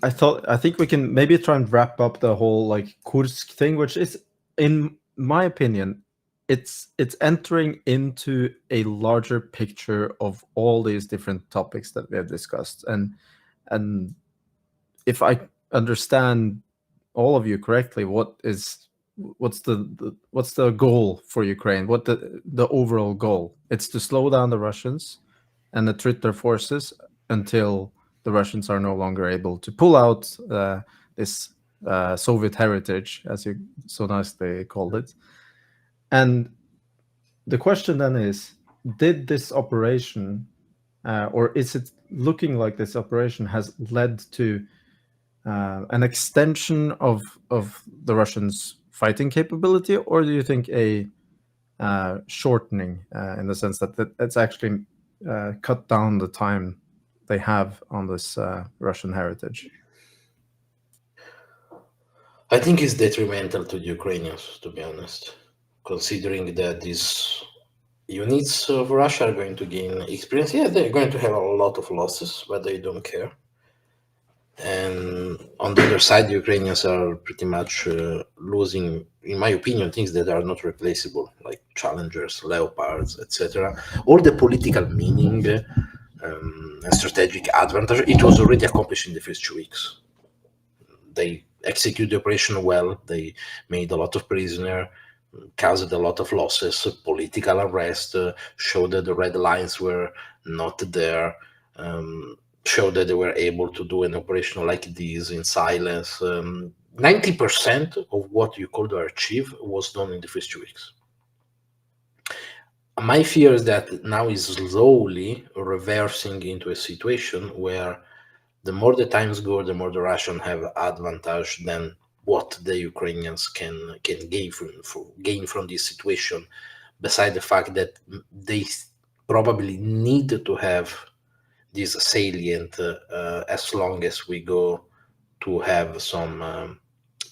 I think we can maybe try and wrap up the whole like Kursk thing, which is, in my opinion, it's entering into a larger picture of all these different topics that we have discussed. And if I understand all of you correctly, what's the goal for Ukraine? What the overall goal? It's to slow down the Russians and attrit their forces until the Russians are no longer able to pull out this Soviet heritage, as you so nicely called it. And the question then is, did this operation, or is it looking like this operation has led to an extension of the Russians' fighting capability, or do you think a shortening in the sense that it's actually cut down the time they have on this Russian heritage? I think it's detrimental to the Ukrainians, to be honest, considering that these units of Russia are going to gain experience. Yeah, they're going to have a lot of losses, but they don't care. And on the other side, the Ukrainians are pretty much losing, in my opinion, things that are not replaceable, like Challengers, Leopards, etc. All the political meaning and strategic advantage, it was already accomplished in the first 2 weeks. They executed the operation well. They made a lot of prisoners, caused a lot of losses, political unrest, showed that the red lines were not there, showed that they were able to do an operation like this in silence. 90% of what you could achieve was done in the first 2 weeks. My fear is that now is slowly reversing into a situation where the more the times go, the more the Russians have advantage than what the Ukrainians can gain from this situation, beside the fact that they probably need to have this salient as long as we go to have some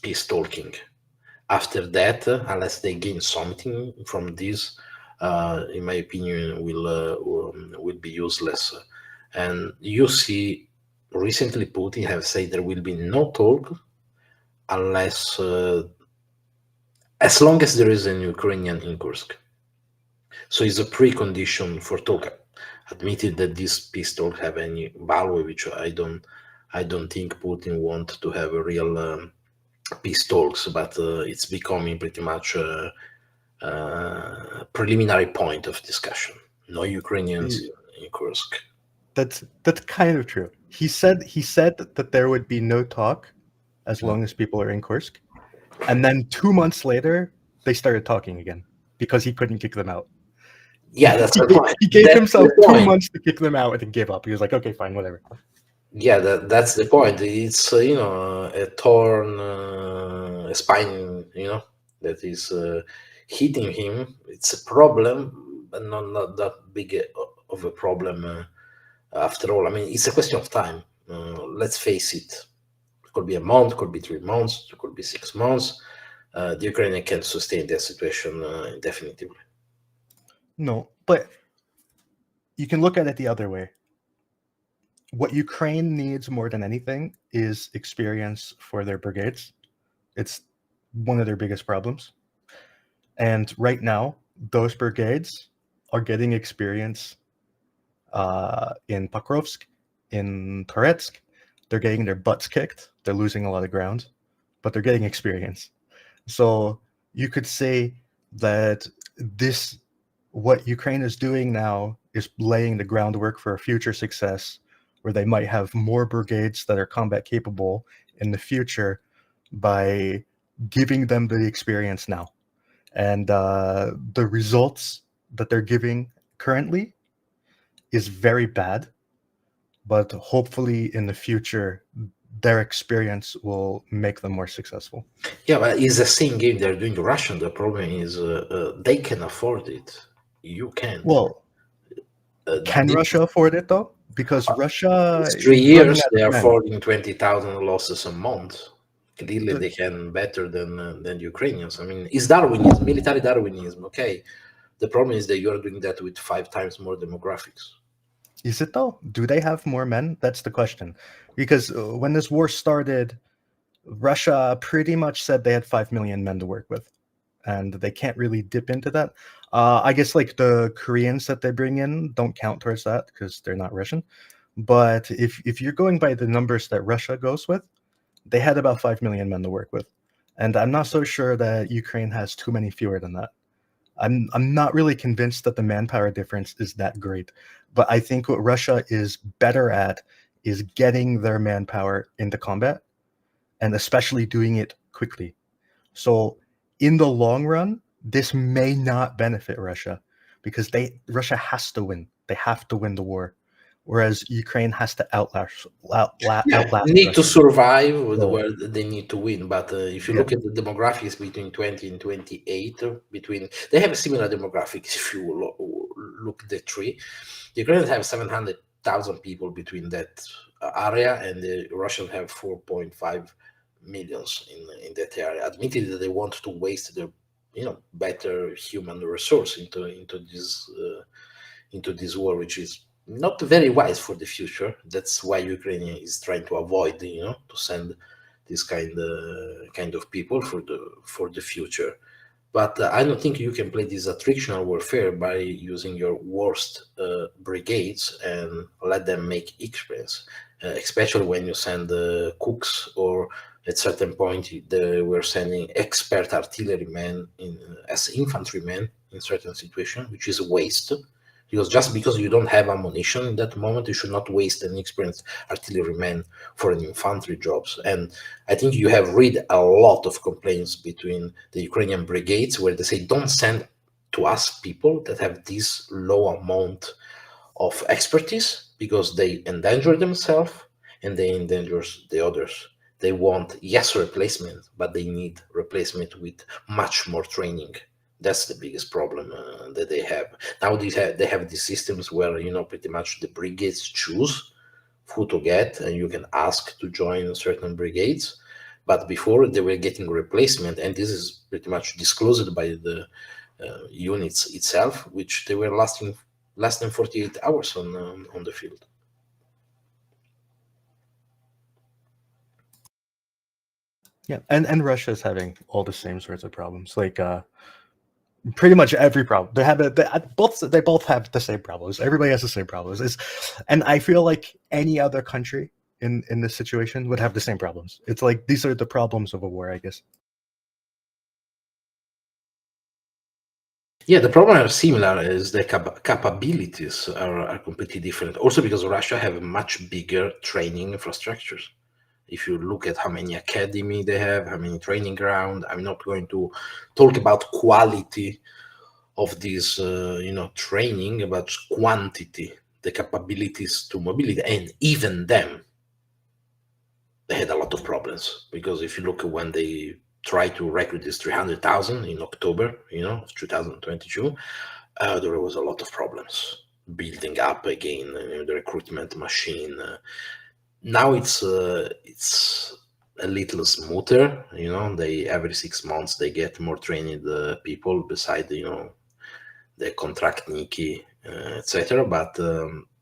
peace talking. After that, unless they gain something from this, in my opinion, will be useless. And you see, recently Putin have said there will be no talk unless, as long as there is an Ukrainian in Kursk. So it's a precondition for Toka. Admitted that this peace talk have any value, which I don't think Putin want to have a real peace talks, but it's becoming pretty much a preliminary point of discussion. No Ukrainians in Kursk. That's kind of true. He said that there would be no talk as long as people are in Kursk, and then 2 months later they started talking again because he couldn't kick them out. Yeah, that's the point. He gave That's himself the 2 point. months to kick them out and then gave up. He was like, okay, fine, whatever. Yeah, that's the point. It's a torn a spine, that is hitting him. It's a problem, but not that big of a problem after all. I mean, it's a question of time. Let's face it. It could be a month, could be 3 months, it could be 6 months. The Ukrainian can't sustain their situation indefinitely. No, but you can look at it the other way. What Ukraine needs more than anything is experience for their brigades. It's one of their biggest problems. And right now, those brigades are getting experience in Pokrovsk, in Toretsk. They're getting their butts kicked. They're losing a lot of ground, but they're getting experience. So you could say that what Ukraine is doing now is laying the groundwork for a future success where they might have more brigades that are combat capable in the future by giving them the experience now. And the results that they're giving currently is very bad, but hopefully in the future their experience will make them more successful. Yeah, but it's the same game they're doing to Russia. The problem is they can afford it. You can't. Well, can Russia afford it though? Because Russia it's 3 is years running out they of are men. affording 20,000 losses a month. Clearly, they can better than the Ukrainians. I mean, it's Darwinism, military Darwinism. Okay, the problem is that you are doing that with 5 times more demographics. Is it though? Do they have more men? That's the question. Because when this war started, Russia pretty much said they had 5 million men to work with, and they can't really dip into that. I guess like the Koreans that they bring in don't count towards that because they're not Russian. But if you're going by the numbers that Russia goes with, they had about 5 million men to work with. And I'm not so sure that Ukraine has too many fewer than that. I'm not really convinced that the manpower difference is that great. But I think what Russia is better at is getting their manpower into combat, and especially doing it quickly. So in the long run, this may not benefit Russia because Russia has to win. They have to win the war, whereas Ukraine has to outlast Need Russia. to survive with So- where they need to win. But if you look at the demographics between 20 and 28, they have a similar demographics. If you look at the tree, the Ukrainians have 700,000 people between that area, and the Russians have 4.5 millions in that area. Admitted that they want to waste their better human resource into this war, which is not very wise for the future. That's why Ukraine is trying to avoid, to send this kind of people for the future. But I don't think you can play this attritional warfare by using your worst brigades and let them make experience, especially when you send cooks, or at certain point they were sending expert artillerymen as infantrymen in certain situations, which is a waste. Because you don't have ammunition in that moment, you should not waste an experienced artilleryman for an infantry jobs. And I think you have read a lot of complaints between the Ukrainian brigades where they say, don't send to us people that have this low amount of expertise, because they endanger themselves and they endanger the others. They want, yes, replacement, but they need replacement with much more training. That's the biggest problem that they have. Now they have these systems where, pretty much the brigades choose who to get, and you can ask to join certain brigades. But before, they were getting replacement, and this is pretty much disclosed by the units itself, which they were lasting less than 48 hours on the field. Yeah, and Russia is having all the same sorts of problems. Like Pretty much every problem they have. They both have the same problems. Everybody has the same problems. And I feel like any other country in this situation would have the same problems. It's like these are the problems of a war, I guess. Yeah, the problem are similar is the capabilities are completely different. Also because Russia have a much bigger training infrastructures. If you look at how many academy they have, how many training ground, I'm not going to talk about quality of this, training, but quantity, the capabilities to mobility, and even them, they had a lot of problems. Because if you look at when they tried to recruit this 300,000 in October, of 2022, there was a lot of problems building up again the recruitment machine. Now it's a little smoother. They every 6 months they get more trained people beside the contractniki, etc. But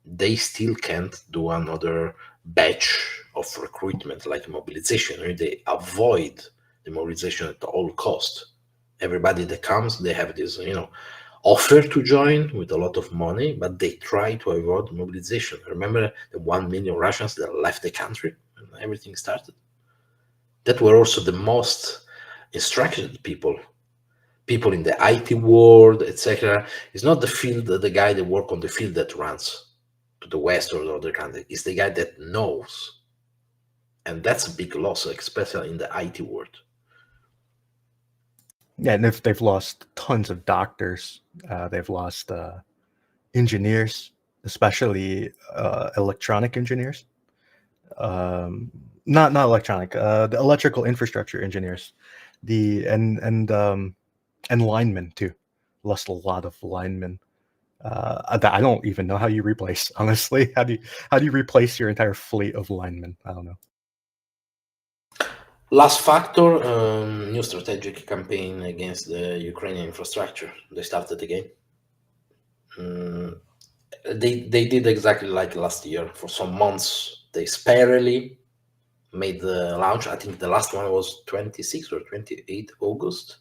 they still can't do another batch of recruitment like mobilization. They avoid the mobilization at all cost. Everybody that comes, they have this, offer to join with a lot of money, but they try to avoid mobilization. Remember the 1 million Russians that left the country when everything started? That were also the most instructed people in the IT world, etc. It's not the guy that work on the field that runs to the west or the other country. It's the guy that knows. And that's a big loss, especially in the IT world. Yeah, and if they've lost tons of doctors, they've lost engineers, especially electronic engineers. Not electronic, the electrical infrastructure engineers, and linemen too. Lost a lot of linemen. I don't even know how you replace. Honestly, how do you replace your entire fleet of linemen? I don't know. Last factor, new strategic campaign against the Ukrainian infrastructure. They started again. They did exactly like last year. For some months, they sparely made the launch. I think the last one was 26 or 28 August.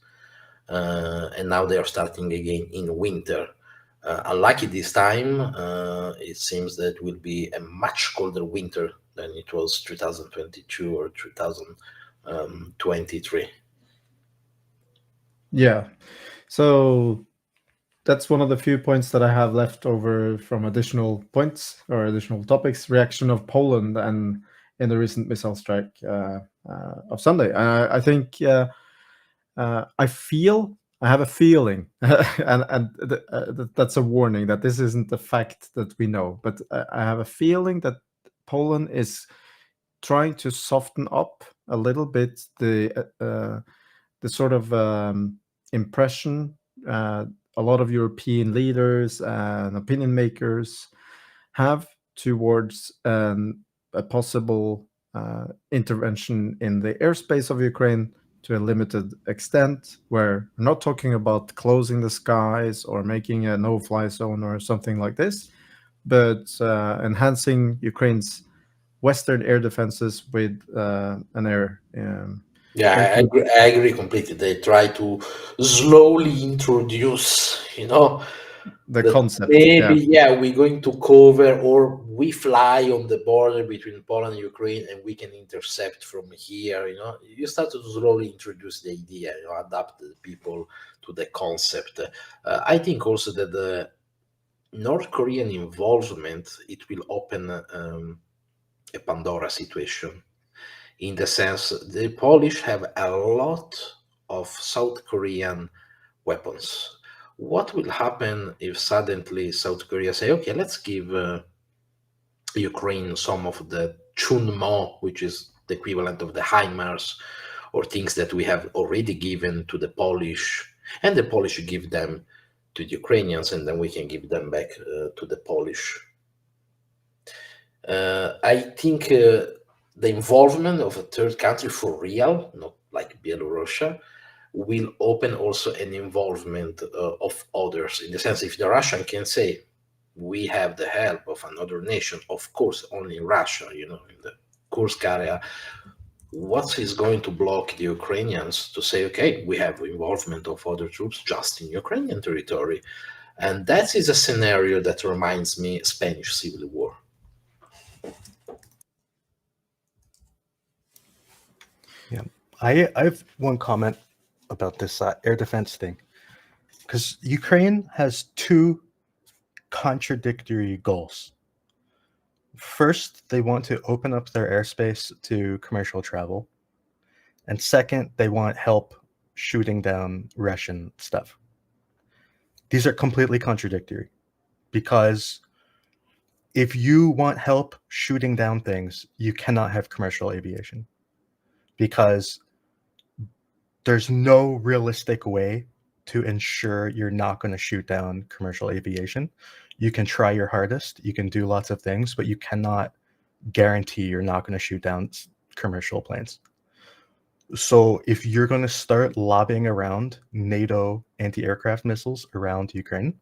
And now they are starting again in winter. Unlucky this time, it seems that will be a much colder winter than it was 2022 or 2023. Yeah. So that's one of the few points that I have left over from additional points or additional topics. Reaction of Poland and in the recent missile strike of Sunday. I think I have a feeling, and that's a warning that this isn't the fact that we know, but I have a feeling that Poland is trying to soften up a little bit the sort of impression a lot of European leaders and opinion makers have towards a possible intervention in the airspace of Ukraine to a limited extent, where we're not talking about closing the skies or making a no-fly zone or something like this, but enhancing Ukraine's Western air defenses with an air. Yeah, I agree completely. They try to slowly introduce, the that concept. maybe we're going to cover, or we fly on the border between Poland and Ukraine and we can intercept from here. You start to slowly introduce the idea, adapt the people to the concept. I think also that the North Korean involvement, it will open a Pandora situation, in the sense the Polish have a lot of South Korean weapons. What will happen if suddenly South Korea say, okay, let's give Ukraine some of the Chunmo, which is the equivalent of the HIMARS, or things that we have already given to the Polish, and the Polish give them to the Ukrainians, and then we can give them back to the Polish. I think the involvement of a third country for real, not like Belarus, will open also an involvement of others, in the sense if the Russian can say, we have the help of another nation, of course, only in Russia, in the Kursk area, what is going to block the Ukrainians to say, okay, we have involvement of other troops just in Ukrainian territory? And that is a scenario that reminds me Spanish Civil War. Yeah, I have one comment about this air defense thing, because Ukraine has two contradictory goals. First, they want to open up their airspace to commercial travel, and second, they want help shooting down Russian stuff. These are completely contradictory, because if you want help shooting down things, you cannot have commercial aviation, because there's no realistic way to ensure you're not going to shoot down commercial aviation. You can try your hardest, you can do lots of things, but you cannot guarantee you're not going to shoot down commercial planes. So if you're going to start lobbing around NATO anti-aircraft missiles around Ukraine,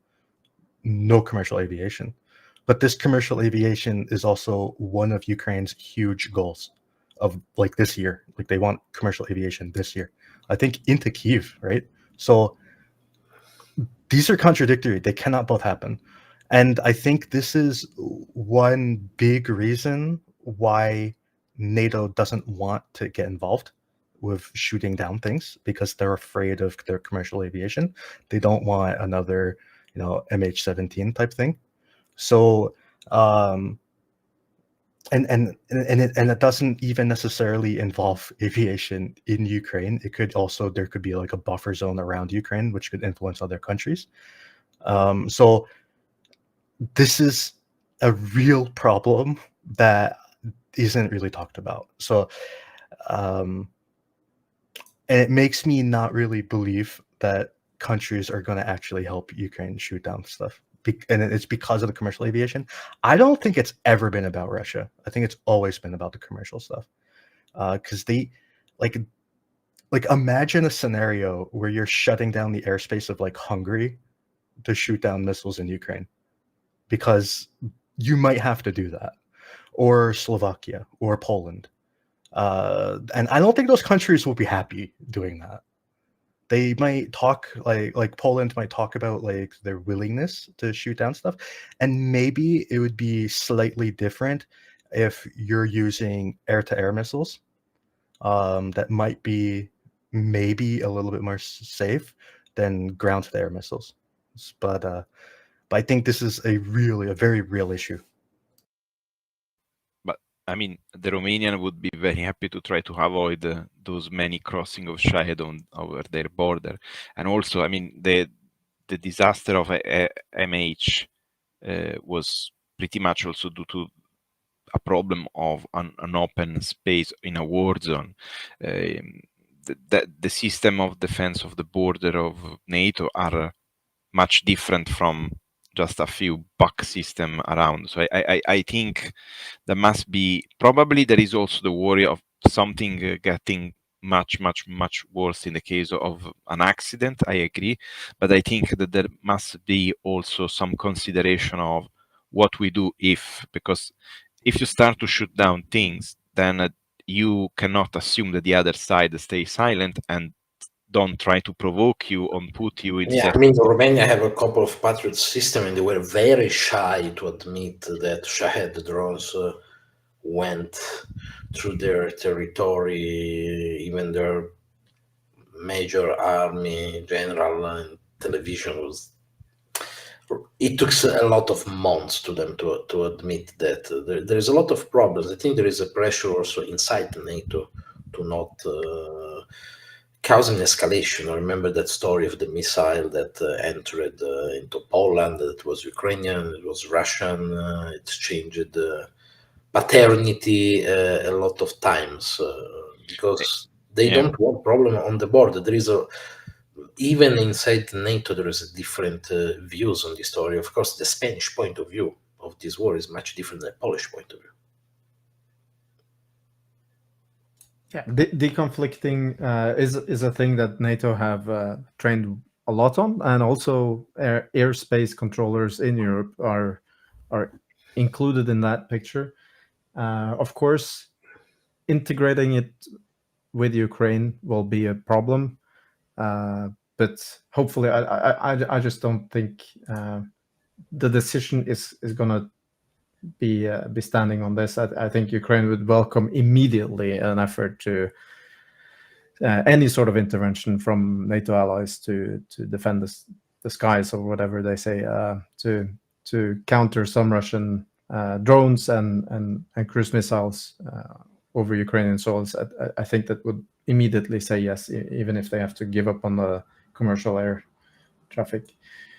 no commercial aviation. But this commercial aviation is also one of Ukraine's huge goals of like this year. Like they want commercial aviation this year, I think, into Kyiv, right? So these are contradictory. They cannot both happen. And I think this is one big reason why NATO doesn't want to get involved with shooting down things, because they're afraid of their commercial aviation. They don't want another, MH17 type thing. So, and it doesn't even necessarily involve aviation in Ukraine. It could also, there could be like a buffer zone around Ukraine, which could influence other countries. So this is a real problem that isn't really talked about. So, and it makes me not really believe that countries are going to actually help Ukraine shoot down stuff. And it's because of the commercial aviation. I don't think it's ever been about Russia. I think it's always been about the commercial stuff. Because they, like imagine a scenario where you're shutting down the airspace of like Hungary to shoot down missiles in Ukraine, because you might have to do that, or Slovakia or Poland. And I don't think those countries will be happy doing that. They might talk like Poland might talk about like their willingness to shoot down stuff, and maybe it would be slightly different if you're using air-to-air missiles. That might be maybe a little bit more safe than ground-to-air missiles. But I think this is a very real issue. I mean, the Romanian would be very happy to try to avoid those many crossing of Shahed over their border. And also, I mean, the disaster of MH was pretty much also due to a problem of an open space in a war zone. The system of defense of the border of NATO are much different from just a few buck system around. So I think there must be, probably there is also the worry of something getting much worse in the case of an accident. I agree, but I think that there must be also some consideration of what we do because if you start to shoot down things, then you cannot assume that the other side stays silent and don't try to provoke you or put you in. Yeah, I mean, Romania have a couple of Patriot systems, and they were very shy to admit that Shahed drones went through their territory. Even their major army general on television was. It took a lot of months to them to admit that there's a lot of problems. I think there is a pressure also inside NATO to not cause an escalation. I remember that story of the missile that entered into Poland. That was Ukrainian, it was Russian. It changed paternity a lot of times because they don't want problem on the border. There is even inside NATO, there is different views on the story. Of course, the Spanish point of view of this war is much different than the Polish point of view. Yeah, deconflicting is a thing that NATO have trained a lot on, and also airspace controllers in Europe are included in that picture. Of course, integrating it with Ukraine will be a problem, but hopefully, I just don't think the decision is going to be standing on this. I think Ukraine would welcome immediately an effort to any sort of intervention from NATO allies to defend the skies, or whatever they say, to counter some Russian drones and cruise missiles over Ukrainian soils. I think that would immediately say yes, even if they have to give up on the commercial air traffic.